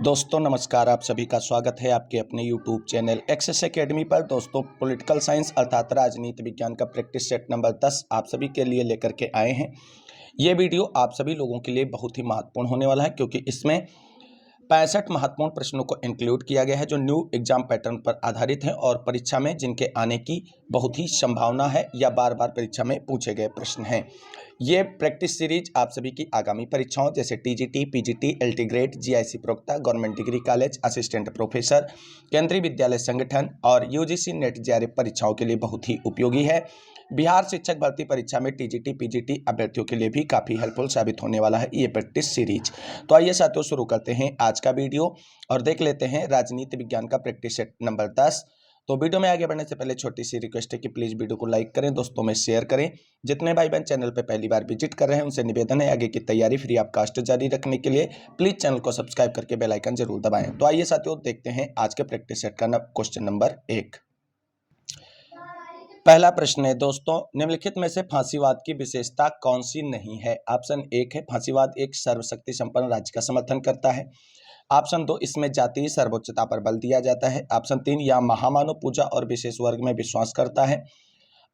दोस्तों नमस्कार, आप सभी का स्वागत है आपके अपने YouTube चैनल एक्सेस एकेडमी पर। दोस्तों पॉलिटिकल साइंस अर्थात राजनीति विज्ञान का प्रैक्टिस सेट नंबर 10 आप सभी के लिए लेकर के आए हैं। ये वीडियो आप सभी लोगों के लिए बहुत ही महत्वपूर्ण होने वाला है, क्योंकि इसमें 65 महत्वपूर्ण प्रश्नों को इंक्लूड किया गया है जो न्यू एग्जाम पैटर्न पर आधारित है और परीक्षा में जिनके आने की बहुत ही संभावना है या बार बार परीक्षा में पूछे गए प्रश्न हैं। ये प्रैक्टिस सीरीज आप सभी की आगामी परीक्षाओं जैसे TGT, PGT, LT grade, GIC प्रवक्ता, government degree college, assistant professor, Kendriya Vidyalaya संगठन और यूजीसी नेट जेआरएफ परीक्षाओं के लिए बहुत ही उपयोगी है। बिहार शिक्षक भर्ती परीक्षा में टीजीटी, पीजीटी अभ्यर्थियों के लिए भी काफ़ी हेल्पफुल साबित होने वाला है ये प्रैक्टिस सीरीज। तो आइए साथियों, शुरू करते हैं आज का वीडियो और देख लेते हैं राजनीति विज्ञान का प्रैक्टिस सेट नंबर 10। तो वीडियो में आगे बढ़ने से पहले छोटी सी रिक्वेस्ट है कि प्लीज़ वीडियो को लाइक करें, दोस्तों में शेयर करें। जितने भाई बहन चैनल पर पहली बार विजिट कर रहे हैं उनसे निवेदन है आगे की तैयारी फ्री ऑफ कास्ट जारी रखने के लिए प्लीज़ चैनल को सब्सक्राइब करके बेल आइकन जरूर दबाएं। तो आइए साथियों, देखते हैं आज के प्रैक्टिस सेट का क्वेश्चन नंबर 1। पहला प्रश्न है दोस्तों, निम्नलिखित में से फांसीवाद की विशेषता कौन सी नहीं है? ऑप्शन 1 है फांसीवाद एक सर्वशक्ति संपन्न राज्य का समर्थन करता है। ऑप्शन 2, इसमें जातीय सर्वोच्चता पर बल दिया जाता है। ऑप्शन 3, यह महामानव पूजा और विशेष वर्ग में विश्वास करता है।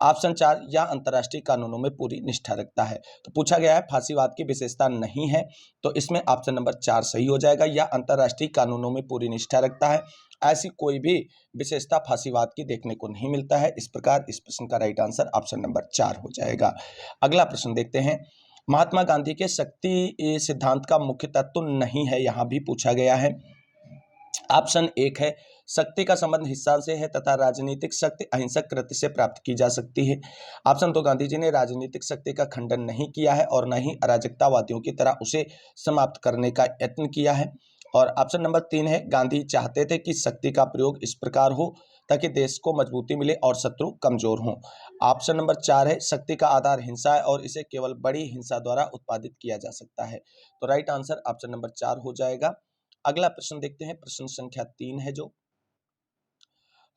ऑप्शन 4, यह अंतर्राष्ट्रीय कानूनों में पूरी निष्ठा रखता है। तो पूछा गया है फांसीवाद की विशेषता नहीं है, तो इसमें ऑप्शन नंबर 4 सही हो जाएगा। यह अंतर्राष्ट्रीय कानूनों में पूरी निष्ठा रखता है। ऐसी कोई भी विशेषता फांसीवाद की देखने को नहीं मिलता है। इस प्रकार इस प्रश्न का राइट आंसर ऑप्शन नंबर 4 हो जाएगा। अगला प्रश्न देखते हैं, महात्मा गांधी के शक्ति सिद्धांत का मुख्य तत्व नहीं है, यहां भी पूछा गया है। ऑप्शन 1 है शक्ति का संबंध हिस्सा से है तथा राजनीतिक शक्ति अहिंसक कृत्य से प्राप्त की जा सकती है। ऑप्शन 2, गांधी जी ने राजनीतिक शक्ति का खंडन नहीं किया है और न ही अराजकतावादियों की तरह उसे समाप्त करने का यत्न किया है। और ऑप्शन नंबर 3 है गांधी चाहते थे कि शक्ति का प्रयोग इस प्रकार हो ताकि देश को मजबूती मिले और शत्रु कमजोर हों। ऑप्शन नंबर 4 है शक्ति का आधार हिंसा है और इसे केवल बड़ी हिंसा द्वारा उत्पादित किया जा सकता है। तो राइट आंसर ऑप्शन नंबर 4 हो जाएगा। अगला प्रश्न देखते हैं, प्रश्न संख्या 3 है जो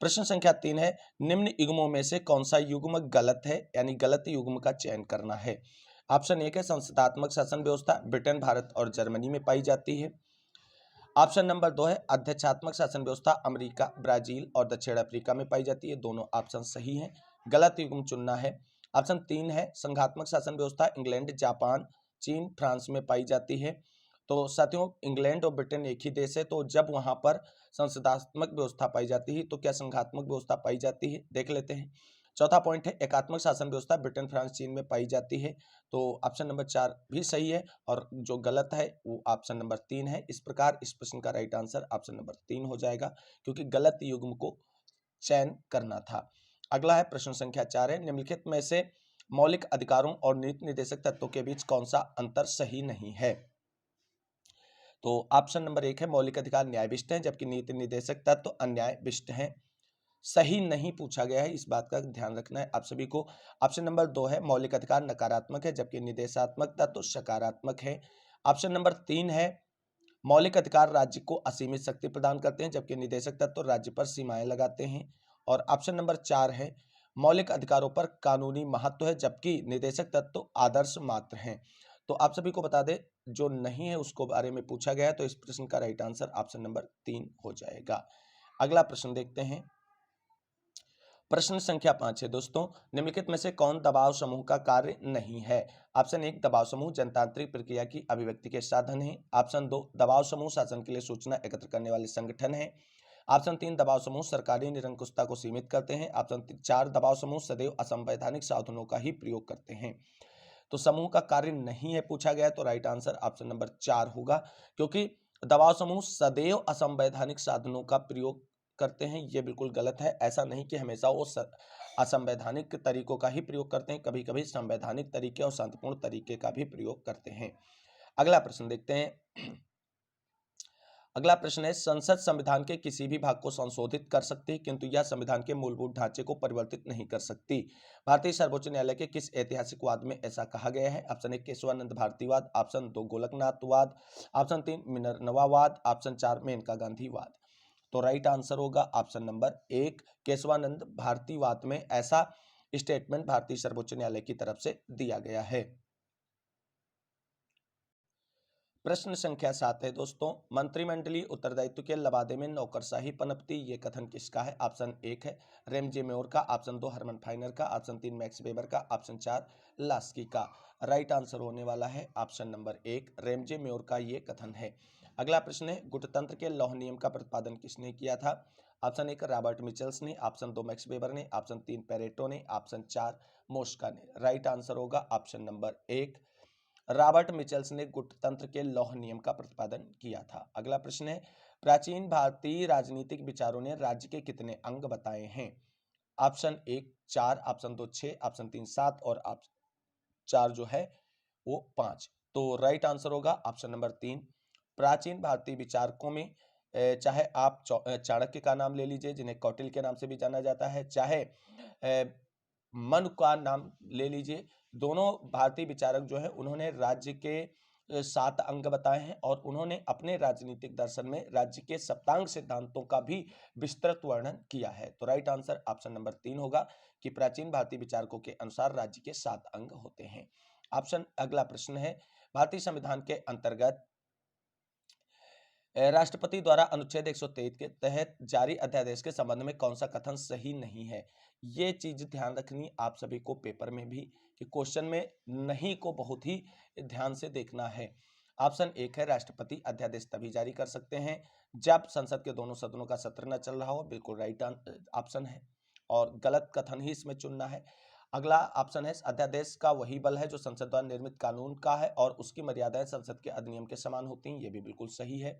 प्रश्न संख्या 3 है, निम्न युग्मों में से कौन सा युग्म गलत है, यानी गलत युग्म का चयन करना है। ऑप्शन 1 है संसदात्मक शासन व्यवस्था ब्रिटेन, भारत और जर्मनी में पाई जाती है। ऑप्शन नंबर 2 है अध्यक्षात्मक शासन व्यवस्था अमेरिका, ब्राजील और दक्षिण अफ्रीका में पाई जाती है। दोनों ऑप्शन सही हैं, गलत युग्म चुनना है। ऑप्शन 3 है संघात्मक शासन व्यवस्था इंग्लैंड, जापान, चीन, फ्रांस में पाई जाती है। तो साथियों, इंग्लैंड और ब्रिटेन एक ही देश है, तो जब वहां पर संसदात्मक व्यवस्था पाई जाती है तो क्या संघात्मक व्यवस्था पाई जाती है, देख लेते हैं। चौथा पॉइंट है एकात्मक शासन व्यवस्था ब्रिटेन, फ्रांस, चीन में पाई जाती है। तो ऑप्शन नंबर 4 भी सही है और जो गलत है वो ऑप्शन नंबर 3 है। इस प्रकार इस प्रश्न का राइट आंसर ऑप्शन नंबर 3 हो जाएगा, क्योंकि गलत युग्म को चयन करना था। अगला है प्रश्न संख्या 4 है, निम्नलिखित में से मौलिक अधिकारों और नीति निर्देशक तत्वों के बीच कौन सा अंतर सही नहीं है। तो ऑप्शन नंबर 1 है मौलिक अधिकार न्यायविष्ट है, जबकि नीति निर्देशक तत्व अन्यायविष्ट है। सही नहीं पूछा गया है, इस बात का ध्यान रखना है आप सभी को। ऑप्शन नंबर 2 है मौलिक अधिकार नकारात्मक है, जबकि निर्देशात्मक तत्व सकारात्मक है। ऑप्शन नंबर 3 है मौलिक अधिकार राज्य को असीमित शक्ति प्रदान करते हैं, जबकि निर्देशक तत्व राज्य पर सीमाएं लगाते हैं। और ऑप्शन नंबर 4 है मौलिक अधिकारों पर कानूनी महत्व है, जबकि निर्देशक तत्व आदर्श मात्र हैं। तो आप सभी को बता दें, जो नहीं है उसको बारे में पूछा गया है, तो इस प्रश्न का राइट आंसर ऑप्शन नंबर 3 हो जाएगा। अगला प्रश्न देखते हैं, प्रश्न संख्या 5 है दोस्तों, निम्नलिखित में से कौन दबाव समूह का कार्य नहीं है। ऑप्शन 1, दबाव समूह जनतांत्रिक प्रक्रिया की अभिव्यक्ति के साधन है। ऑप्शन 2, दबाव समूह शासन के लिए सूचना एकत्र करने वाले संगठन है। ऑप्शन 3, दबाव समूह सरकारी निरंकुशता को सीमित करते हैं। ऑप्शन 4, दबाव समूह सदैव असंवैधानिक साधनों का ही प्रयोग करते हैं। तो समूह का कार्य नहीं है पूछा गया, तो राइट आंसर ऑप्शन नंबर 4 होगा, क्योंकि दबाव समूह सदैव असंवैधानिक साधनों का प्रयोग करते हैं ये बिल्कुल गलत है। ऐसा नहीं कि हमेशा वो असंवैधानिक तरीकों का ही प्रयोग करते हैं, कभी कभी संवैधानिक तरीके और शांतिपूर्ण तरीके का भी प्रयोग करते हैं। अगला प्रश्न देखते हैं, अगला प्रश्न है, संसद संविधान के किसी भी भाग को संशोधित कर सकती है, किंतु यह संविधान के मूलभूत ढांचे को परिवर्तित नहीं कर सकती। भारतीय सर्वोच्च न्यायालय के किस ऐतिहासिक वाद में ऐसा कहा गया है। ऑप्शन 1, केशवानंद भारतीवाद। ऑप्शन 2, गोलकनाथवाद। ऑप्शन 3, मिनर्वावाद। ऑप्शन 4, मेनका गांधीवाद। तो राइट आंसर होगा ऑप्शन नंबर 1, केशवानंद भारतीवाद में ऐसा स्टेटमेंट भारतीय सर्वोच्च न्यायालय की तरफ से दिया गया है। प्रश्न संख्या 7 है दोस्तों, मंत्रिमंडलीय उत्तरदायित्व के लबादे में नौकरशाही पनपती, ये कथन किसका है? ऑप्शन 1 है रेमजे मेयोर का, ऑप्शन 2 हरमन फाइनर का, ऑप्शन 3 मैक्स वेबर का, ऑप्शन 4 लास्की का। राइट आंसर होने वाला है ऑप्शन नंबर 1 रेमजे मेयोर का ये कथन है। अगला प्रश्न है, गुटतंत्र के लौह नियम का प्रतिपादन किसने किया था? ऑप्शन 1 रॉबर्ट मिचल्स ने, ऑप्शन 2 मैक्स वेबर ने, ऑप्शन 3 पेरेटो ने, ऑप्शन 4 मोस्का ने। राइट आंसर होगा ऑप्शन नंबर 1 रॉबर्ट मिचल्स ने गुटतंत्र के लौह नियम का प्रतिपादन किया था। अगला प्रश्न है, प्राचीन भारतीय राजनीतिक विचारों ने राज्य के कितने अंग बताए हैं? ऑप्शन 1 4, ऑप्शन 2 6, ऑप्शन 3 7 और ऑप्शन 4 जो है वो 5। तो राइट आंसर होगा ऑप्शन नंबर 3। प्राचीन भारतीय विचारकों में चाहे आप चाणक्य का नाम ले लीजिए, जिन्हें कौटिल्य के नाम से भी जाना जाता है, चाहे मन का नाम ले लीजिए, दोनों भारतीय विचारक जो है उन्होंने राज्य के 7 अंग बताए हैं और उन्होंने अपने राजनीतिक दर्शन में राज्य के सप्तांग सिद्धांतों का भी विस्तृत वर्णन किया है। तो राइट आंसर ऑप्शन नंबर 3 होगा कि प्राचीन भारतीय विचारकों के अनुसार राज्य के 7 अंग होते हैं। अगला प्रश्न है, भारतीय संविधान के अंतर्गत राष्ट्रपति द्वारा अनुच्छेद 123 के तहत जारी अध्यादेश के संबंध में कौन सा कथन सही नहीं है? ये चीज ध्यान रखनी आप सभी को पेपर में भी, कि क्वेश्चन में नहीं को बहुत ही ध्यान से देखना है। ऑप्शन 1 है राष्ट्रपति अध्यादेश तभी जारी कर सकते हैं जब संसद के दोनों सदनों का सत्र न चल रहा हो, बिल्कुल राइट ऑप्शन है और गलत कथन ही इसमें चुनना है। अगला ऑप्शन है, अध्यादेश का वही बल है जो संसद द्वारा निर्मित कानून का है और उसकी मर्यादाएं संसद के अधिनियम के समान होती हैं, ये भी बिल्कुल सही है।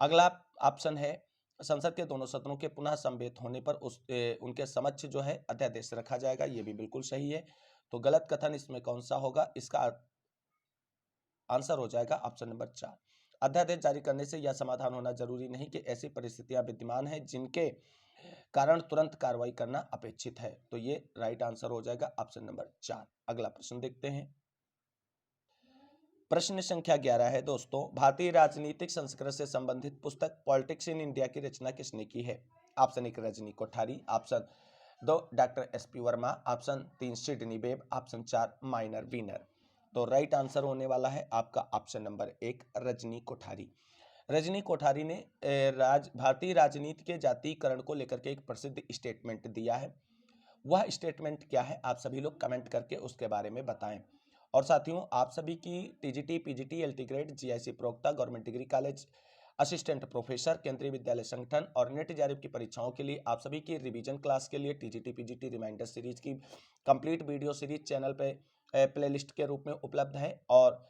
अगला ऑप्शन है, संसद के दोनों सदनों के पुनः समवेत होने पर उनके समक्ष जो है अध्यादेश रखा जाएगा, ये भी बिल्कुल सही है। तो गलत कथन इसमें कौन सा होगा? इसका आंसर हो जाएगा ऑप्शन नंबर 4। अध्यादेश जारी करने से यह समाधान होना जरूरी नहीं कि ऐसी परिस्थितियां विद्यमान हैं जिनके कारण तुरंत कार्रवाई करना अपेक्षित है। तो ये राइट आंसर हो जाएगा ऑप्शन नंबर 4। अगला प्रश्न देखते हैं, प्रश्न संख्या 11 है दोस्तों, भारतीय राजनीतिक संस्करण से संबंधित पुस्तक पॉलिटिक्स इन इंडिया की रचना किसने की है? Option 1 Rajni Kothari, option 2 doctor SP Verma, option 3 Sidney Webb, option 4 Myron Weiner. तो राइट आंसर होने वाला है आपका ऑप्शन नंबर 1 रजनी कोठारी। रजनी कोठारी ने भारतीय राजनीति के जातीयकरण को लेकर के एक प्रसिद्ध स्टेटमेंट दिया है। वह स्टेटमेंट क्या है, आप सभी लोग कमेंट करके उसके बारे में बताएं। और साथियों, आप सभी की TGT, PGT, LT grade, GIC प्रवक्ता, government degree college, assistant professor, Kendriya Vidyalaya संगठन और नेट जेआरएफ की परीक्षाओं के लिए आप सभी की रिवीजन क्लास के लिए टीजीटी पीजीटी रिमाइंडर सीरीज की कंप्लीट वीडियो सीरीज चैनल पे प्लेलिस्ट के रूप में उपलब्ध है। और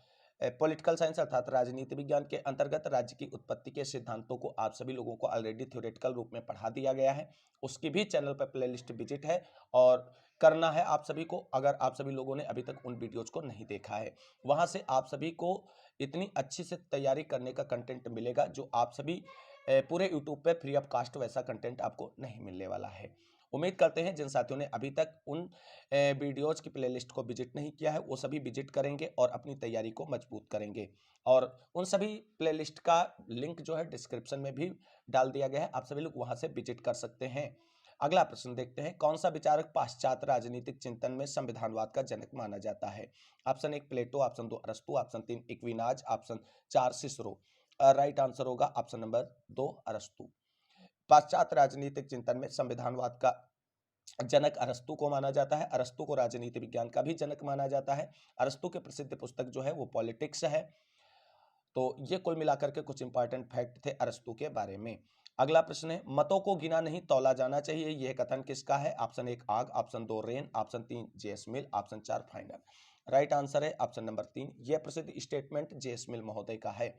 पॉलिटिकल साइंस अर्थात राजनीति विज्ञान के अंतर्गत राज्य की उत्पत्ति के सिद्धांतों को आप सभी लोगों को ऑलरेडी थ्योरेटिकल रूप में पढ़ा दिया गया है, उसकी भी चैनल पर प्लेलिस्ट विजिट है और करना है आप सभी को, अगर आप सभी लोगों ने अभी तक उन वीडियोज को नहीं देखा है। वहां से आप सभी को इतनी अच्छी से तैयारी करने का कंटेंट मिलेगा जो आप सभी पूरे यूट्यूब पे फ्री ऑफ कास्ट वैसा कंटेंट आपको नहीं मिलने वाला है। उम्मीद करते हैं जिन साथियों ने अभी तक उन वीडियोज की प्लेलिस्ट को विजिट नहीं किया है वो सभी विजिट करेंगे और अपनी तैयारी को मजबूत करेंगे। और उन सभी प्लेलिस्ट का लिंक जो है डिस्क्रिप्शन में भी डाल दिया गया है, आप सभी लोग वहां से विजिट कर सकते हैं। अगला प्रश्न देखते हैं, कौन सा विचारक पाश्चात्य राजनीतिक चिंतन में संविधानवाद का जनक माना जाता है? ऑप्शन 1 प्लेटो, ऑप्शन 2 अरस्तु, option 3 Aquinas, option 4 Cicero. Right answer होगा ऑप्शन नंबर 2 अरस्तु। पाश्चात्य राजनीतिक चिंतन में संविधानवाद का जनक अरस्तु को माना जाता है। अरस्तु को राजनीति विज्ञान का भी जनक माना जाता है। अरस्तु की प्रसिद्ध पुस्तक जो है वो पॉलिटिक्स है। तो ये कुल मिलाकर के कुछ इंपॉर्टेंट फैक्ट थे अरस्तु के बारे में। अगला प्रश्न है, मतों को गिना नहीं तौला जाना चाहिए, यह कथन किसका है? ऑप्शन 1 आग, ऑप्शन 2 रेन, ऑप्शन 3 जेएस मिल, ऑप्शन 4 फाइनल। राइट आंसर है ऑप्शन नंबर 3, यह प्रसिद्ध स्टेटमेंट जेएस मिल महोदय का है।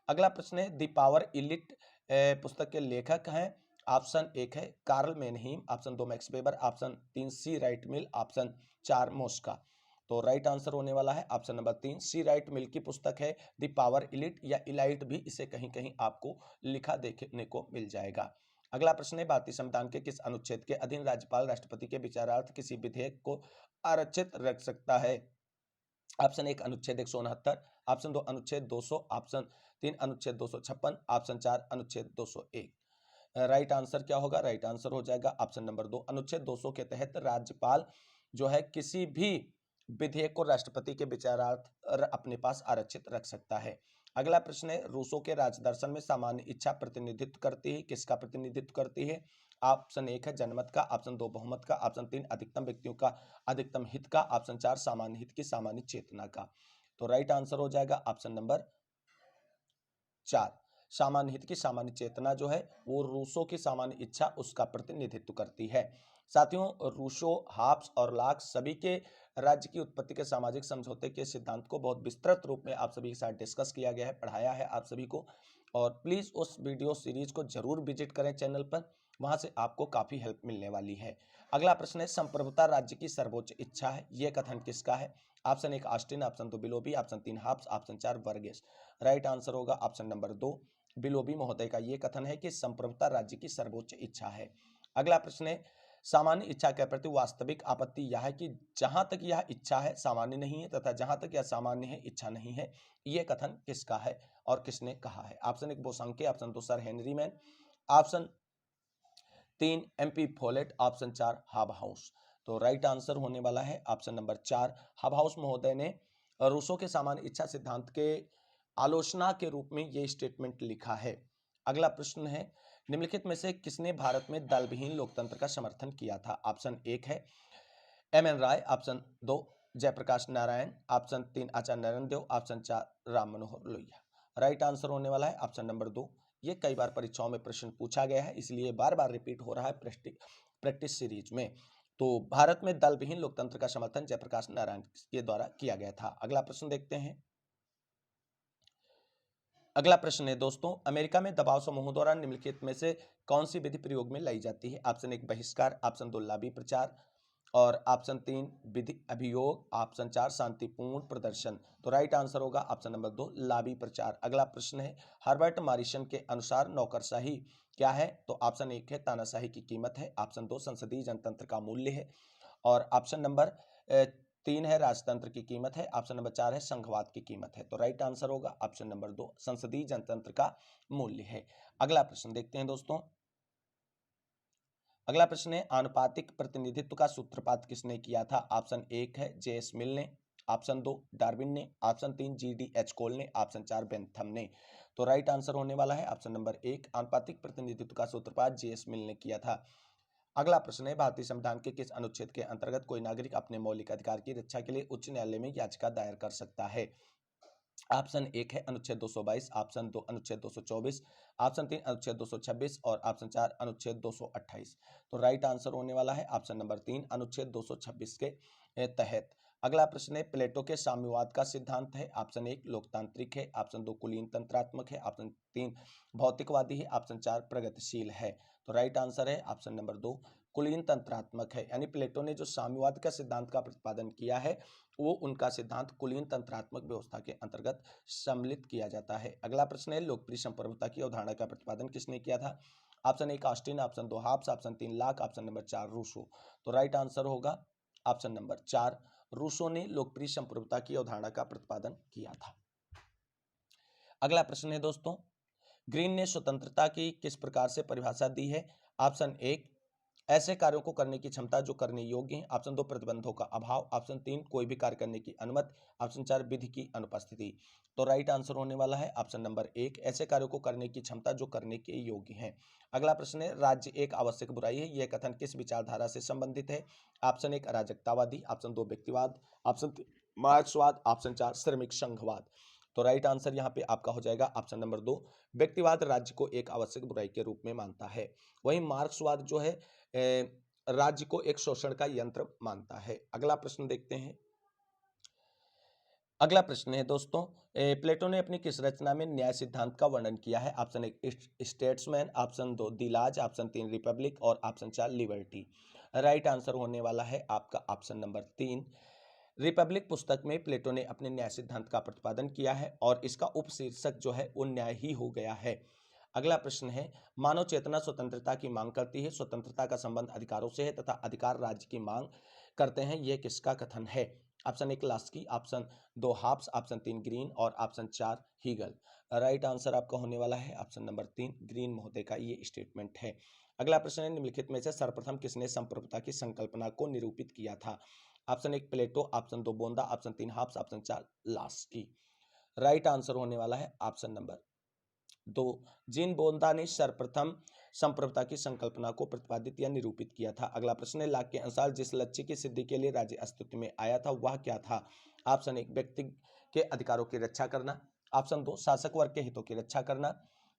अगला प्रश्न है, द पावर इलिट पुस्तक के लेखक हैं? ऑप्शन 1 है Karl Mannheim, option 2 Max Weber, option 3 C Wright Mill, option 4 Mosca. तो राइट आंसर होने वाला है option number 3 C Wright Mill की पुस्तक है द पावर इलिट, या इलाइट भी इसे कहीं कहीं आपको लिखा देखने को मिल जाएगा। अगला प्रश्न है, भारतीय संविधान के किस अनुच्छेद के अधीन राज्यपाल राष्ट्रपति के विचारार्थ किसी विधेयक को आरक्षित रख सकता है? ऑप्शन 1 अनुच्छेद 169, ऑप्शन 2 अनुच्छेद 200, ऑप्शन 3 अनुच्छेद 256, ऑप्शन 4 अनुच्छेद 201। राइट आंसर क्या होगा? राइट आंसर हो जाएगा ऑप्शन नंबर 2 अनुच्छेद 200 के तहत राज्यपाल जो है किसी भी विधेयक को राष्ट्रपति के विचारार्थ अपने पास आरक्षित रख सकता है। अगला प्रश्न है, रूसो के राजदर्शन में सामान्य इच्छा प्रतिनिधित्व करती है, किसका प्रतिनिधित्व करती है? ऑप्शन 1 है जनमत का, ऑप्शन 2 बहुमत का, ऑप्शन 3 अधिकतम व्यक्तियों का अधिकतम हित का, ऑप्शन 4 सामान्य हित की सामान्य चेतना का। तो राइट आंसर हो जाएगा ऑप्शन नंबर 4। सामान्य हित की सामान्य चेतना जो है वो रूसो की सामान्य इच्छा उसका प्रतिनिधित्व करती है। साथियों, रूसो, हाब्स और लॉक सभी के राज्य की उत्पत्ति के सामाजिक समझौते के सिद्धांत को बहुत विस्तृत रूप में आप सभी के साथ डिस्कस किया गया है, पढ़ाया है आप सभी को। और प्लीज उस वीडियो सीरीज को जरूर विजिट करें चैनल पर, वहां से आपको काफी हेल्प मिलने वाली है। अगला प्रश्न है, संप्रभुता राज्य की सर्वोच्च इच्छा है, यह कथन किसका है? Option 1 Austin, option 2 Willoughby, option 3 Hobbes, option 4 वर्गेस। राइट आंसर होगा ऑप्शन नंबर 2 बिलोबी महोदय का यह कथन है कि संप्रभुता राज्य की सर्वोच्च इच्छा है। अगला प्रश्न है, सामान्य इच्छा के प्रति वास्तविक आपत्ति यह है कि जहां तक यह इच्छा है सामान्य नहीं है तथा जहां तक यह सामान्य है इच्छा नहीं है, यह कथन किसका है और किसने कहा है? Option 1 Bosanquet, option 2 sir Henry Maine, option 3 MP Follett, option 4 Hobhouse. तो राइट आंसर होने वाला है ऑप्शन नंबर 4 हाबहाउस महोदय ने रूसो के सामान्य इच्छा सिद्धांत के आलोचना के रूप में यह स्टेटमेंट लिखा है। अगला प्रश्न है, निम्नलिखित में से किसने भारत में दलविहीन लोकतंत्र का समर्थन किया था? ऑप्शन 1 है एम.एन. राय, ऑप्शन 2 जयप्रकाश नारायण, ऑप्शन 3 आचार्य Narendra Dev, option 4 Ram Manohar Lohia. Right answer होने वाला है ऑप्शन नंबर 2। ये कई बार परीक्षाओं में प्रश्न पूछा गया है, इसलिए बार बार रिपीट हो रहा है प्रैक्टिस सीरीज में। तो भारत में दलविहीन लोकतंत्र का समर्थन जयप्रकाश नारायण के द्वारा किया गया था। अगला प्रश्न देखते हैं। अगला प्रश्न है दोस्तों, अमेरिका में दबाव समूहों द्वारा निम्नलिखित में से कौन सी विधि प्रयोग में लाई जाती है? ऑप्शन 1 बहिष्कार, ऑप्शन 2 लाबी प्रचार और ऑप्शन 3 विधि अभियोग, ऑप्शन 4 शांतिपूर्ण प्रदर्शन। तो राइट आंसर होगा ऑप्शन नंबर 2 लाबी प्रचार। अगला प्रश्न है, हर्बर्ट मॉरिसन के अनुसार नौकरशाही क्या है? तो ऑप्शन 1 है तानाशाही की कीमत है, ऑप्शन 2 संसदीय जनतंत्र का मूल्य है और ऑप्शन नंबर 3 है राजतंत्र की कीमत है, ऑप्शन नंबर 4 है संघवाद की कीमत है। तो राइट आंसर होगा ऑप्शन नंबर 2 संसदीय जनतंत्र का मूल्य है। अगला प्रश्न देखते हैं दोस्तों। अगला प्रश्न है, आनुपातिक प्रतिनिधित्व का सूत्रपात किसने किया था? ऑप्शन 1 है जे.एस. मिल ने, ऑप्शन 2 डार्विन ने, ऑप्शन 3 जी.डी. कोल ने, ऑप्शन 4 बेंथम ने। तो राइट आंसर होने वाला है ऑप्शन नंबर 1 आनुपातिक प्रतिनिधित्व का सूत्रपात जे.एस. मिल ने किया था। अगला प्रश्न है, भारतीय संविधान के किस अनुच्छेद के अंतर्गत कोई नागरिक अपने मौलिक अधिकार की रक्षा के लिए उच्च न्यायालय में याचिका दायर कर सकता है? ऑप्शन 1 है अनुच्छेद 222, ऑप्शन 2 अनुच्छेद 224, ऑप्शन 3 अनुच्छेद 226 और ऑप्शन 4 अनुच्छेद 228। तो राइट आंसर होने वाला है ऑप्शन नंबर 3 अनुच्छेद 226 के तहत। अगला प्रश्न है, प्लेटो के साम्यवाद का सिद्धांत है। ऑप्शन 1 लोकतांत्रिक है, ऑप्शन 2 कुलीन तंत्रात्मक है, ऑप्शन 3 भौतिकवादी है, ऑप्शन 4 प्रगतिशील है। तो राइट आंसर है ऑप्शन नंबर 2 कुलीन तंत्रात्मक है। यानी प्लेटो ने जो साम्यवाद का सिद्धांत का प्रतिपादन किया है वो उनका सिद्धांत कुलीन तंत्रात्मक व्यवस्था के अंतर्गत सम्मिलित किया जाता है। अगला प्रश्न है, लोकप्रिय संप्रभुता की अवधारणा का प्रतिपादन किसने किया था? Option 1 Austin, option 2 Hobbes, option 3 Locke, option number 4 Rousseau. तो राइट आंसर होगा ऑप्शन नंबर 4 रूसो ने लोकप्रिय संप्रभुता की अवधारणा का प्रतिपादन किया था। अगला प्रश्न है दोस्तों, ग्रीन ने स्वतंत्रता की किस प्रकार से परिभाषा दी है? ऑप्शन 1 ऐसे कार्यों को करने की क्षमता जो करने योग्य हैं, ऑप्शन 2 प्रतिबंधों का अभाव, ऑप्शन 3 कोई भी कार्य करने की अनुमति, ऑप्शन 4 विधि की अनुपस्थिति। तो राइट आंसर होने वाला है ऑप्शन नंबर 1 ऐसे कार्यों को करने की क्षमता जो करने के योग्य हैं। अगला प्रश्न है, राज्य एक आवश्यक बुराई है, यह कथन किस विचारधारा से संबंधित है? ऑप्शन 1 अराजकतावादी, ऑप्शन 2 व्यक्तिवाद, ऑप्शन 3 मार्क्सवाद, ऑप्शन 4 श्रमिक संघवाद। तो राइट आंसर यहाँ पे आपका हो जाएगा ऑप्शन नंबर 2 व्यक्तिवाद राज्य को एक आवश्यक बुराई के रूप में मानता है। वहीं मार्क्सवाद जो है राज्य को एक शोषण का यंत्र मानता है। अगला प्रश्न देखते हैं। अगला प्रश्न है दोस्तों, प्लेटो ने अपनी किस रचना में न्याय सिद्धांत का वर्णन किया है? ऑप्शन 1 स्टेट्समैन, ऑप्शन 2 द लाज, ऑप्शन 3 रिपब्लिक और ऑप्शन 4 लिबर्टी। राइट आंसर होने वाला है आपका ऑप्शन नंबर 3 रिपब्लिक पुस्तक में प्लेटो ने अपने न्याय सिद्धांत का प्रतिपादन किया है और इसका उपशीर्षक जो है वो न्याय ही हो गया है। अगला प्रश्न है, मानव चेतना स्वतंत्रता की मांग करती है, स्वतंत्रता का संबंध अधिकारों से है तथा अधिकार राज्य की मांग करते हैं, यह किसका कथन है? Option 1 Laski, option 2 Hobbes, option 3 green और ऑप्शन 4 हीगल। राइट आंसर आपका होने वाला है ऑप्शन नंबर 3 ग्रीन महोदय का ये स्टेटमेंट है। अगला प्रश्न है, निम्नलिखित में से सर्वप्रथम किसने संप्रभुता की संकल्पना को निरूपित किया था? ऑप्शन 1 प्लेटो, ऑप्शन 2 बोंदा, option 3 Hobbes, option 4 Laski. Right answer होने वाला है ऑप्शन नंबर 2। जीन बोंदा ने सर्वप्रथम संप्रभुता की संकल्पना को प्रतिपादित या निरूपित किया था। अगला प्रश्न है, लाक के अनुसार जिस लक्ष्य की सिद्धि के लिए राज्य अस्तित्व में आया था वह क्या था? ऑप्शन 1 व्यक्ति के अधिकारों की रक्षा करना, ऑप्शन 2 शासक वर्ग के हितों की रक्षा करना,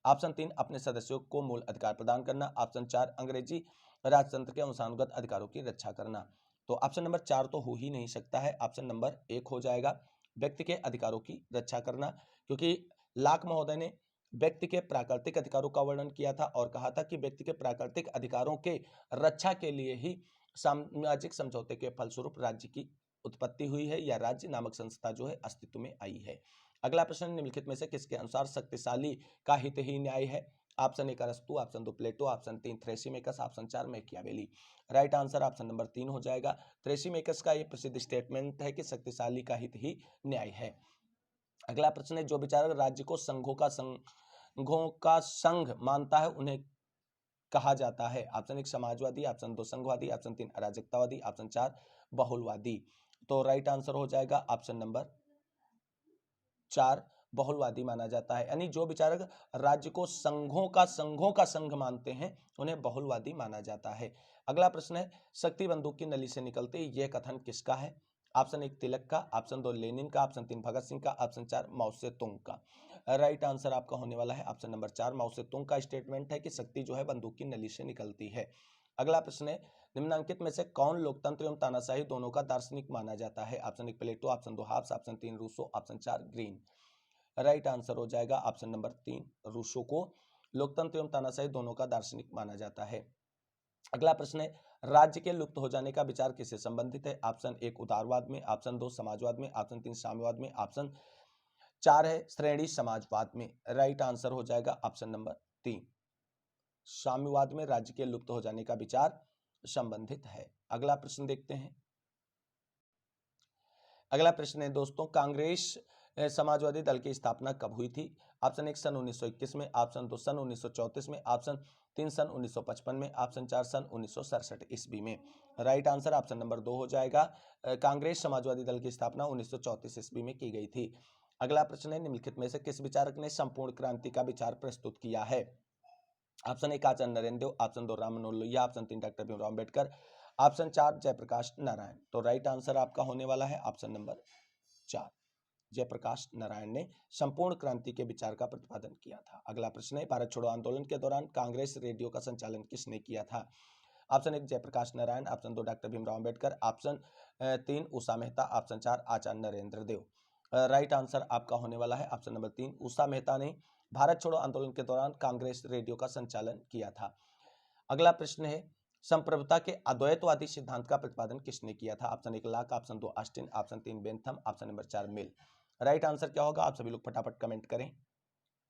ऑप्शन 3 अपने सदस्यों को मूल अधिकार प्रदान करना, ऑप्शन 4 अंग्रेजी राजतंत्र के वंशानुगत अधिकारों की रक्षा करना। तो ऑप्शन नंबर 4 तो हो ही नहीं सकता है, ऑप्शन नंबर 1 हो जाएगा, व्यक्ति के अधिकारों की रक्षा करना, क्योंकि लाक महोदय ने व्यक्ति के प्राकृतिक अधिकारों का वर्णन किया था और कहा था कि व्यक्ति के प्राकृतिक अधिकारों के रक्षा के लिए ही सामाजिक समझौते के फलस्वरूप राज्य की उत्पत्ति हुई है या राज्य नामक संस्था जो है अस्तित्व में आई है। अगला प्रश्न, निम्नलिखित में से किसके अनुसार शक्तिशाली का हित ही न्याय है? ऑप्शन 1 अरस्तु, option 2 Plato, option 3 Thrasymachus, option 4 Machiavelli. Right answer option number 3 हो जाएगा। थ्रेसिमेकस का ये प्रसिद्ध स्टेटमेंट है कि शक्तिशाली का हित ही न्याय है। अगला प्रश्न है, जो विचारक राज्य को संघों का संघ मानता है उन्हें कहा जाता है? ऑप्शन 1 समाजवादी, ऑप्शन 2 संघवादी, ऑप्शन 3 अराजकतावादी, ऑप्शन 4 बहुलवादी। तो राइट आंसर हो जाएगा ऑप्शन नंबर 4 बहुलवादी माना जाता है। यानी जो विचारक राज्य को संघों का संघ मानते हैं उन्हें बहुलवादी माना जाता है। अगला प्रश्न है, शक्ति बंदूक की नली से निकलती यह कथन किसका है? ऑप्शन 1 तिलक का, ऑप्शन 2 लेनिन का, ऑप्शन 3 भगत सिंह का, ऑप्शन 4 माओ से तुंग का। राइट आंसर आपका होने वाला है ऑप्शन नंबर 4 माओ से तुंग का स्टेटमेंट है कि शक्ति जो है बंदूक की नली से निकलती है। अगला प्रश्न है, निम्नलिखित में से कौन लोकतंत्र एवं तानाशाही दोनों का दार्शनिक माना जाता है? Option 1 Plato, option 2 Hobbes, option 3 Rousseau, option 4 Green. Right answer हो जाएगा ऑप्शन नंबर 3 रूसो को लोकतंत्र एवं तानाशाही दोनों का दार्शनिक माना जाता है। अगला प्रश्न है, राज्य के लुप्त हो जाने का विचार किससे संबंधित है? ऑप्शन 1 उदारवाद में, ऑप्शन 2 समाजवाद में, ऑप्शन 3 साम्यवाद में, ऑप्शन 4 है श्रेणी समाजवाद में। राइट आंसर हो जाएगा ऑप्शन नंबर 3 साम्यवाद में राज्य के लुप्त हो जाने का विचार संबंधित है। अगला प्रश्न देखते हैं। अगला प्रश्न है दोस्तों, कांग्रेस समाजवादी दल की स्थापना कब हुई थी? ऑप्शन 1 सन 1921 में, ऑप्शन 2 सन 1934 में, ऑप्शन 3 सन 1955 में, ऑप्शन 4 सन 1967 ईस्वी में। राइट आंसर ऑप्शन नंबर 2 हो जाएगा। कांग्रेस समाजवादी दल की स्थापना 1934 ईस्वी में की गई थी। अगला प्रश्न है, निम्नलिखित में से किस विचारक ने संपूर्ण क्रांति का विचार प्रस्तुत किया है? Option 1 Acharya Narendra Dev, option 2 Ram Manohar Lohia, option 3 doctor Bhimrao Ambedkar, option 4 Jayaprakash Narayan. तो राइट आंसर आपका होने वाला है ऑप्शन नंबर 4 जयप्रकाश नारायण ने संपूर्ण क्रांति के विचार का प्रतिपादन किया था। अगला प्रश्न है, भारत छोड़ो आंदोलन के दौरान कांग्रेस रेडियो का संचालन किसने किया था? Option 1 Jayaprakash Narayan, option 2 doctor Bhimrao Ambedkar, option 3 Usha Mehta, option 4 Acharya Narendra Dev. Right answer आपका होने वाला है ऑप्शन नंबर 3 उषा मेहता ने भारत छोड़ो आंदोलन के दौरान कांग्रेस रेडियो का संचालन किया था। अगला प्रश्न है, संप्रभुता के अद्वैतवादी सिद्धांत का प्रतिपादन किसने किया था? Option 1 Locke, option 2 Austin, option 3 Bentham, option number 4 Mill. Right answer क्या होगा? आप सभी लोग फटाफट कमेंट करें।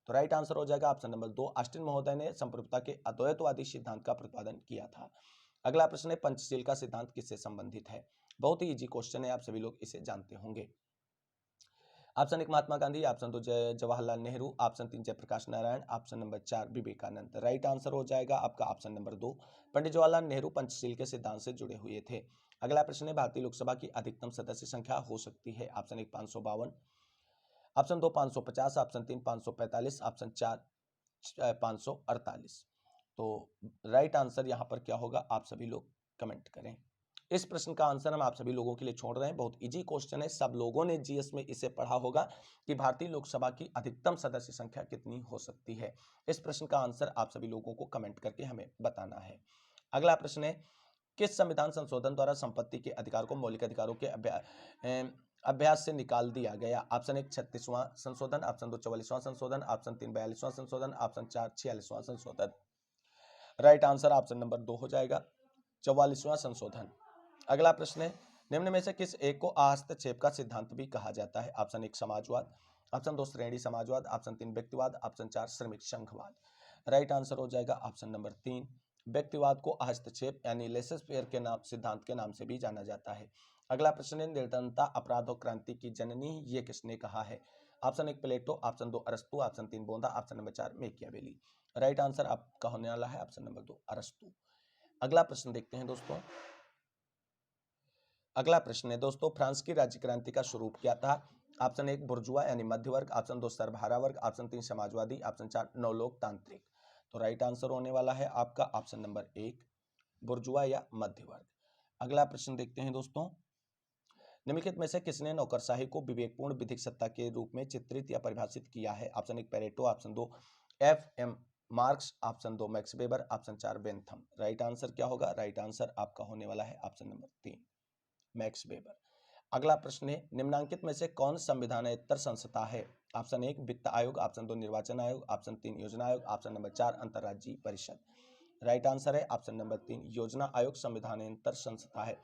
तो राइट आंसर हो जाएगा ऑप्शन नंबर 2 ऑस्टिन महोदय ने संप्रभुता के अद्वैतवादी सिद्धांत का प्रतिपादन किया था। अगला प्रश्न है, पंचशील का सिद्धांत किससे संबंधित है? बहुत ही इजी क्वेश्चन है, आप सभी लोग इसे जानते होंगे। Option 1 Mahatma Gandhi, option 2 Jawaharlal Nehru, option 3 Jayaprakash Narayan, option number 4 Vivekananda. Right answer हो जाएगा आपका ऑप्शन नंबर 2 पंडित जवाहरलाल नेहरू पंचशील के सिद्धांत से जुड़े हुए थे। अगला प्रश्न है, भारतीय लोकसभा की अधिकतम सदस्य संख्या हो सकती है? Option 1 552, option 2 550, option 3 545, option 4 548। तो राइट आंसर यहाँ पर क्या होगा? आप सभी लोग कमेंट करें। इस प्रश्न का आंसर हम आप सभी लोगों के लिए छोड़ रहे हैं, बहुत इजी क्वेश्चन है, सब लोगों ने जीएस में इसे पढ़ा होगा कि भारतीय लोकसभा की अधिकतम सदस्य संख्या कितनी हो सकती है। इस प्रश्न का आंसर आप सभी लोगों को कमेंट करके हमें बताना है। अगला प्रश्न है, किस संविधान संशोधन द्वारा संपत्ति के अधिकार को मौलिक अधिकारों के अभ्यास से निकाल दिया गया? ऑप्शन 1 36वां संशोधन, ऑप्शन 2 44वां संशोधन, ऑप्शन 3 42वां संशोधन, ऑप्शन 4 46वां संशोधन। राइट आंसर ऑप्शन नंबर 2 हो जाएगा 44वां संशोधन। अगला प्रश्न है, निम्न में से किस एक को हस्तक्षेप का सिद्धांत भी कहा जाता है? ऑप्शन 1 समाजवाद, ऑप्शन 2 श्रेणी समाजवाद, ऑप्शन 3 व्यक्तिवाद, ऑप्शन 4 श्रमिक संघवाद। राइट आंसर हो जाएगा ऑप्शन नंबर 3 व्यक्तिवाद को हस्तक्षेप यानी लेसेस फेयर के नाम सिद्धांत के नाम से भी जाना जाता है। अगला प्रश्न है, निर्धनता अपराध और क्रांति की जननी ये किसने कहा है? ऑप्शन 1 प्लेटो, ऑप्शन 2 अरस्तु, ऑप्शन 3 बोंदा, option number 4 Machiavelli. Right answer आपका होने वाला है ऑप्शन नंबर 2 अरस्तु। अगला प्रश्न देखते हैं दोस्तों। अगला प्रश्न है दोस्तों, फ्रांस की राज्य क्रांति का स्वरूप क्या था? ऑप्शन 1 बुर्जुआ यानी मध्य वर्ग, ऑप्शन 2 सर्वहारा वर्ग, ऑप्शन 3 समाजवादी, ऑप्शन 4 नवलोकतांत्रिक। तो राइट आंसर होने वाला है आपका ऑप्शन नंबर 1 बुर्जुआ या मध्य वर्ग। अगला प्रश्न देखते हैं दोस्तों, निम्नलिखित में से किसने नौकरशाही को विवेकपूर्ण विधिक सत्ता के रूप में चित्रित या परिभाषित किया है? Option 1 Pareto, option 2 FM. Marks, option 2 Max Weber, option 4 Bentham. Right answer क्या होगा? राइट आंसर आपका होने वाला है ऑप्शन नंबर 3 मैक्स वेबर। अगला प्रश्न है, निम्नांकित में से कौन संविधानेतर संस्था है? ऑप्शन 1 वित्त आयोग, ऑप्शन 2 निर्वाचन आयोग, ऑप्शन 3 योजना आयोग, ऑप्शन नंबर 4 अंतर्राज्यीय परिषद। राइट आंसर है ऑप्शन नंबर 3 योजना आयोग संविधानेतर संस्था है।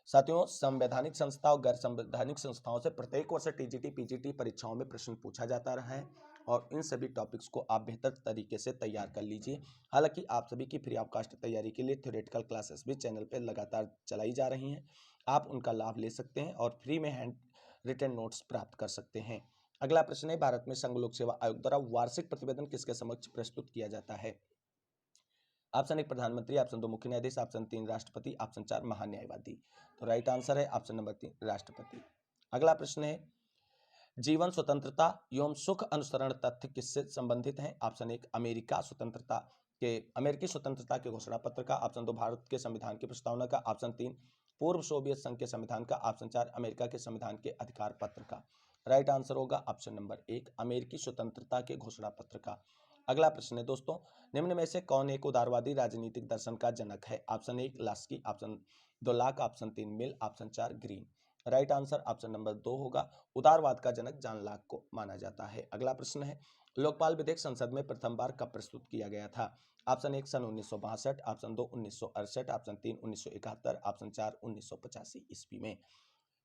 साथियों, संवैधानिक संस्था और गैर संवैधानिक संस्थाओं से प्रत्येक वर्ष टीजीटी पीजीटी परीक्षाओं में प्रश्न पूछा जाता रहा है और इन सभी टॉपिक्स को आप बेहतर तरीके से तैयार कर लीजिए। हालांकि आप सभी की फ्री ऑफ कास्ट तैयारी के लिए थ्योरेटिकल क्लासेस भी चैनल पर लगातार चलाई जा रही हैं, आप उनका लाभ ले सकते हैं और फ्री में हैंड रिटन नोट्स प्राप्त कर सकते हैं। अगला प्रश्न है, भारत में संघ लोक सेवा आयोग द्वारा वार्षिक प्रतिवेदन किसके समक्ष प्रस्तुत किया जाता है? ऑप्शन 1 प्रधानमंत्री, ऑप्शन 2 मुख्य न्यायाधीश, ऑप्शन 3 राष्ट्रपति, ऑप्शन 4 महान्यायवादी। तो राइट आंसर है ऑप्शन नंबर 3 राष्ट्रपति। अगला प्रश्न है, जीवन स्वतंत्रता एवं सुख अनुसरण तथ्य किससे संबंधित हैं? ऑप्शन 1 अमेरिकी स्वतंत्रता के घोषणा पत्र का, ऑप्शन 2 भारत के संविधान की प्रस्तावना का, ऑप्शन 3 पूर्व सोवियत संघ के संविधान का, ऑप्शन 4 अमेरिका के संविधान के अधिकार पत्र का। राइट आंसर होगा ऑप्शन नंबर 1 अमेरिकी स्वतंत्रता के घोषणा पत्र का। अगला प्रश्न है दोस्तों, निम्न में से कौन एक उदारवादी राजनीतिक दर्शन का जनक है? Option 1 Laski, option 2 Locke, option 3 Mill, option 4 Green. Right answer option number 2 होगा, उदारवाद का जनक जॉन लाक को माना जाता है। अगला प्रश्न है, लोकपाल विधेयक संसद में प्रथम बार कब प्रस्तुत किया गया था? ऑप्शन 1 सन 1962, ऑप्शन 2 1968, ऑप्शन 3 1971, ऑप्शन 4 1985 ईस्वी में।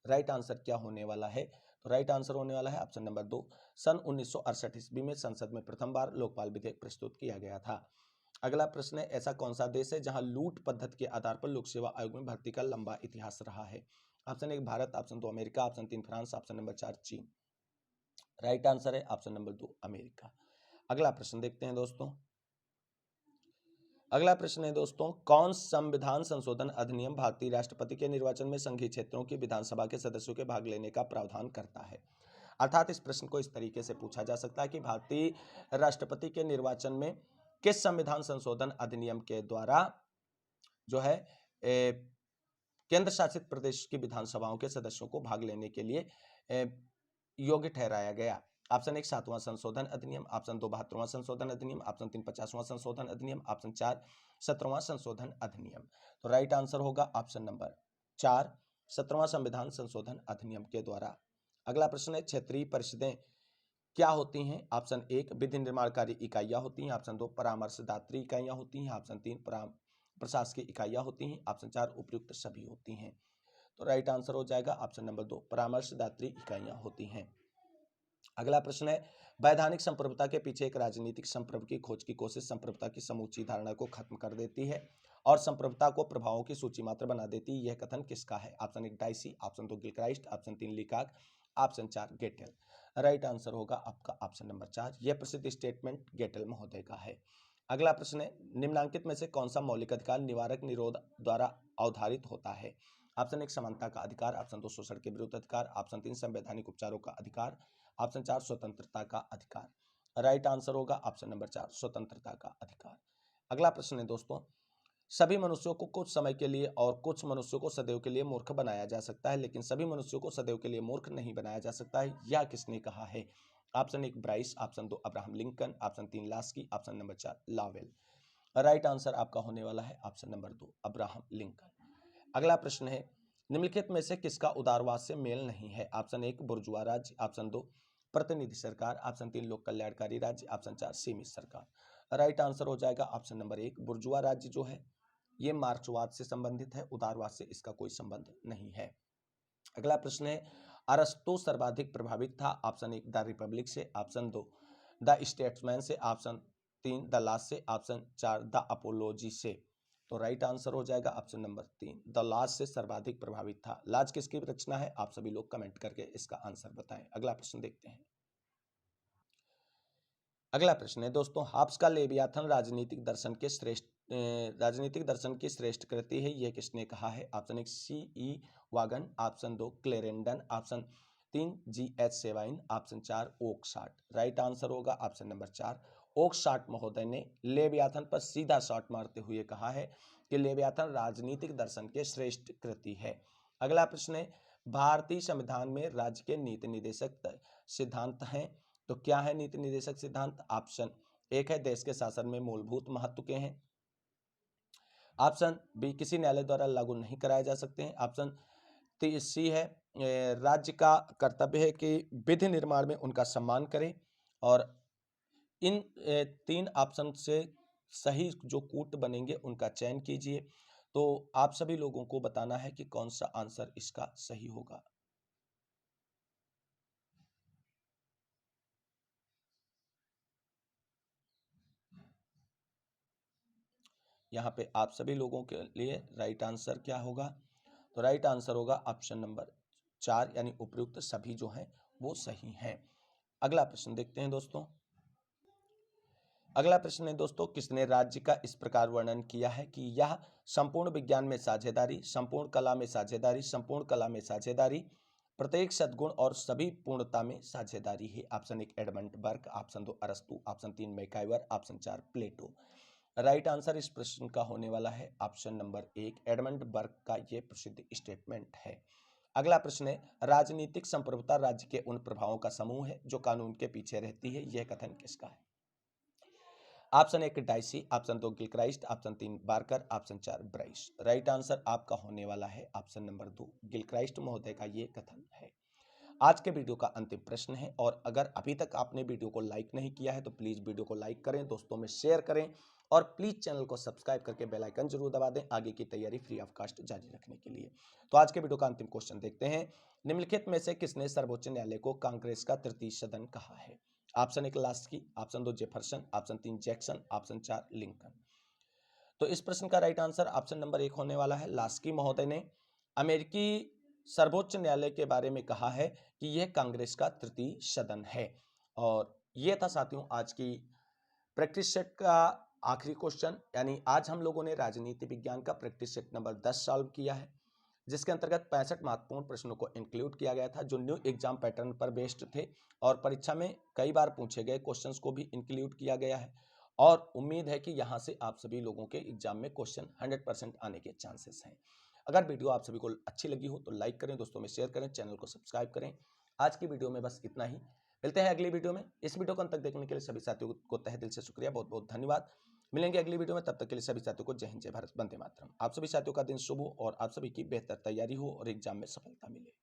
राइट आंसर क्या होने वाला है? तो राइट आंसर होने वाला है ऑप्शन नंबर 2 सन 1968 ईस्वी में संसद में प्रथम बार लोकपाल विधेयक प्रस्तुत किया गया था। अगला प्रश्न है, ऐसा कौन सा देश है जहां लूट पद्धति के आधार पर लोक सेवा आयोग में भर्ती का लंबा इतिहास रहा है? Option 1 Bharat, option 2 America, option 3 France, option number 4 चीन। राइट आंसर है ऑप्शन नंबर 2 अमेरिका। अगला प्रश्न देखते हैं दोस्तों, अगला प्रश्न है दोस्तों, कौन संविधान संशोधन अधिनियम भारतीय राष्ट्रपति के निर्वाचन में संघीय क्षेत्रों की विधानसभा के सदस्यों के भाग लेने का प्रावधान करता है? अर्थात इस प्रश्न को इस तरीके से पूछा जा सकता है कि भारतीय राष्ट्रपति के निर्वाचन में किस संविधान संशोधन अधिनियम के द्वारा जो है केंद्र शासित प्रदेश की विधानसभाओं के सदस्यों को भाग लेने के लिए योग्य ठहराया गया? ऑप्शन 1 7वां संशोधन अधिनियम, ऑप्शन 2 72वां संशोधन अधिनियम, ऑप्शन 3 50वां संशोधन अधिनियम, ऑप्शन 4 17वां संशोधन अधिनियम। तो राइट आंसर होगा ऑप्शन नंबर 4 17वां संविधान संशोधन अधिनियम के द्वारा। अगला प्रश्न है, क्षेत्रीय परिषदें क्या होती हैं? ऑप्शन 1 विधि निर्माणकारी इकाइयां होती हैं, ऑप्शन 2 परामर्शदात्री इकाइयां होती हैं, ऑप्शन 3 प्रशासकीय इकाइयां होती हैं, ऑप्शन 4 उपयुक्त सभी होती हैं। तो राइट आंसर हो जाएगा ऑप्शन नंबर 2 परामर्शदात्री इकाइयां होती हैं। अगला प्रश्न है, वैधानिक संप्रभुता के पीछे एक राजनीतिक संप्रभु की खोज की कोशिश संप्रभुता की समूची धारणा को खत्म कर देती है और संप्रभुता को प्रभावों की सूची मात्र बना देती है, यह कथन किसका है? Option 1 Dicey, option 2 Gilchrist, option 3 Leacock, option 4 Gettell. Right answer होगा आपका ऑप्शन नंबर 4, यह प्रसिद्ध स्टेटमेंट गेटेल महोदय का है। अगला प्रश्न है, निम्नांकित में से कौन सा मौलिक अधिकार निवारक निरोध द्वारा अवधारित होता है? ऑप्शन 1 समानता का अधिकार, ऑप्शन 2 शोषण के विरुद्ध अधिकार, ऑप्शन 3 संवैधानिक उपचारों का अधिकार, ऑप्शन 4 स्वतंत्रता का अधिकार। राइट आंसर होगा ऑप्शन नंबर 4 स्वतंत्रता का अधिकार। अगला प्रश्न है दोस्तों, सभी मनुष्यों को कुछ समय के लिए और कुछ मनुष्यों को सदैव के लिए मूर्ख बनाया जा सकता है, लेकिन सभी मनुष्यों को सदैव के लिए मूर्ख नहीं बनाया जा सकता है, यह किसने कहा है? Option 1 Bryce, option 2 Abraham Lincoln, option 3 Laski, option number 4 लावेल। राइट आंसर आपका होने वाला है ऑप्शन नंबर 2 अब्राहम लिंकन। अगला प्रश्न है, निम्नलिखित में से किसका उदारवाद से मेल नहीं है? ऑप्शन 1 बुर्जुआ राज्य, ऑप्शन 2 प्रतिनिधि सरकार, ऑप्शन 3 लोक कल्याणकारी राज्य, ऑप्शन 4 सीमित सरकार। राइट आंसर हो जाएगा ऑप्शन नंबर 1 बुर्जुआ राज्य जो है ये मार्क्सवाद से संबंधित है, उदारवाद से इसका कोई संबंध नहीं है। अगला प्रश्न है, अरस्तु सर्वाधिक प्रभावित था? ऑप्शन 1 द रिपब्लिक से, ऑप्शन 2 द स्टेट्समैन से, ऑप्शन 3 द लास्ट से, ऑप्शन 4 द अपोलॉजी से। तो राइट आंसर हो जाएगा ऑप्शन नंबर 3 द लाज से सर्वाधिक प्रभावित था। लाज किसकी रचना है? आप सभी लोग कमेंट करके इसका आंसर बताएं। अगला प्रश्न देखते हैं। अगला प्रश्न है दोस्तों, हाब्स का लेवियाथन राजनीतिक दर्शन के श्रेष्ठ राजनीतिक दर्शन की श्रेष्ठ कृति है, यह किसने कहा है? Option 1 C.E. Vaughan, option 2 Clarendon, option 3 G.H. Sabine, option 4 Oakeshott. Right answer होगा ऑप्शन नंबर 4 ओकशाट महोदय ने लेवियाथन पर सीधा शॉट मारते हुए कहा है कि लेवियाथन राजनीतिक दर्शन के श्रेष्ठ कृति है। अगला प्रश्न है, भारतीय संविधान में राज्य के नीति निर्देशक सिद्धांत हैं, तो क्या है नीति निर्देशक सिद्धांत? ऑप्शन 1 है देश के शासन में मूलभूत महत्व के हैं, ऑप्शन बी किसी न्यायालय द्वारा लागू नहीं कराए जा सकते हैं, ऑप्शन सी है राज्य का कर्तव्य है कि विधि निर्माण में उनका सम्मान करें, और इन 3 ऑप्शन से सही जो कूट बनेंगे उनका चयन कीजिए। तो आप सभी लोगों को बताना है कि कौन सा आंसर इसका सही होगा। यहाँ पे आप सभी लोगों के लिए राइट आंसर क्या होगा? तो राइट आंसर होगा ऑप्शन नंबर 4, यानी उपयुक्त सभी जो हैं वो सही हैं। अगला प्रश्न देखते हैं दोस्तों। अगला प्रश्न है दोस्तों, किसने राज्य का इस प्रकार वर्णन किया है कि यह संपूर्ण विज्ञान में साझेदारी, संपूर्ण कला में साझेदारी, संपूर्ण कला में साझेदारी, प्रत्येक सद्गुण और सभी पूर्णता में साझेदारी है? ऑप्शन 1 एडमंड बर्ग, ऑप्शन 2 अरस्तु, ऑप्शन 3 मैकाइवर, ऑप्शन 4 प्लेटो। राइट आंसर इस प्रश्न का होने वाला है ऑप्शन नंबर 1 एडमंड बर्ग का यह प्रसिद्ध स्टेटमेंट है। अगला प्रश्न है, राजनीतिक संप्रभुता राज्य के उन प्रभावों का समूह है जो कानून के पीछे रहती है, यह कथन किसका है? Option 1 Dicey, option 2 Gilchrist, option 3 Barker, option 4 Bryce. Right answer आपका होने वाला है ऑप्शन नंबर 2 गिलक्राइस्ट महोदय का ये कथन है। आज के वीडियो का अंतिम प्रश्न है, और अगर अभी तक आपने वीडियो को लाइक नहीं किया है तो प्लीज वीडियो को लाइक करें, दोस्तों में शेयर करें, और प्लीज चैनल को सब्सक्राइब करके बेल आइकन जरूर दबा दें आगे की तैयारी फ्री ऑफ कॉस्ट जारी रखने के लिए। तो आज के वीडियो का अंतिम क्वेश्चन देखते हैं, निम्नलिखित में से किसने सर्वोच्च न्यायालय को कांग्रेस का तृतीय सदन कहा है? Option 1 Laski, option 2 Jefferson, option 3 Jackson, option 4 Lincoln. तो इस प्रश्न का राइट आंसर ऑप्शन नंबर 1 होने वाला है। लास्की महोदय ने अमेरिकी सर्वोच्च न्यायालय के बारे में कहा है कि यह कांग्रेस का तृतीय सदन है। और यह था साथियों आज की प्रैक्टिस सेट का आखिरी क्वेश्चन, यानी आज हम लोगों ने राजनीति विज्ञान का प्रैक्टिस सेट नंबर 10 सॉल्व किया है, जिसके अंतर्गत 65 महत्वपूर्ण प्रश्नों को इंक्लूड किया गया था जो न्यू एग्जाम पैटर्न पर बेस्ड थे, और परीक्षा में कई बार पूछे गए क्वेश्चंस को भी इंक्लूड किया गया है, और उम्मीद है कि यहां से आप सभी लोगों के एग्जाम में क्वेश्चन 100% आने के चांसेस हैं। अगर वीडियो आप सभी को अच्छी लगी हो तो लाइक करें, दोस्तों में शेयर करें, चैनल को सब्सक्राइब करें। आज की वीडियो में बस इतना ही, मिलते हैं अगली वीडियो में। इस वीडियो को अंत तक देखने के लिए सभी साथियों को तहे दिल से शुक्रिया, बहुत बहुत धन्यवाद। मिलेंगे अगली वीडियो में, तब तक के लिए सभी साथियों को जय हिंद, जय भारत, वंदे मातरम। आप सभी साथियों का दिन शुभ हो और आप सभी की बेहतर तैयारी हो और एग्जाम में सफलता मिले।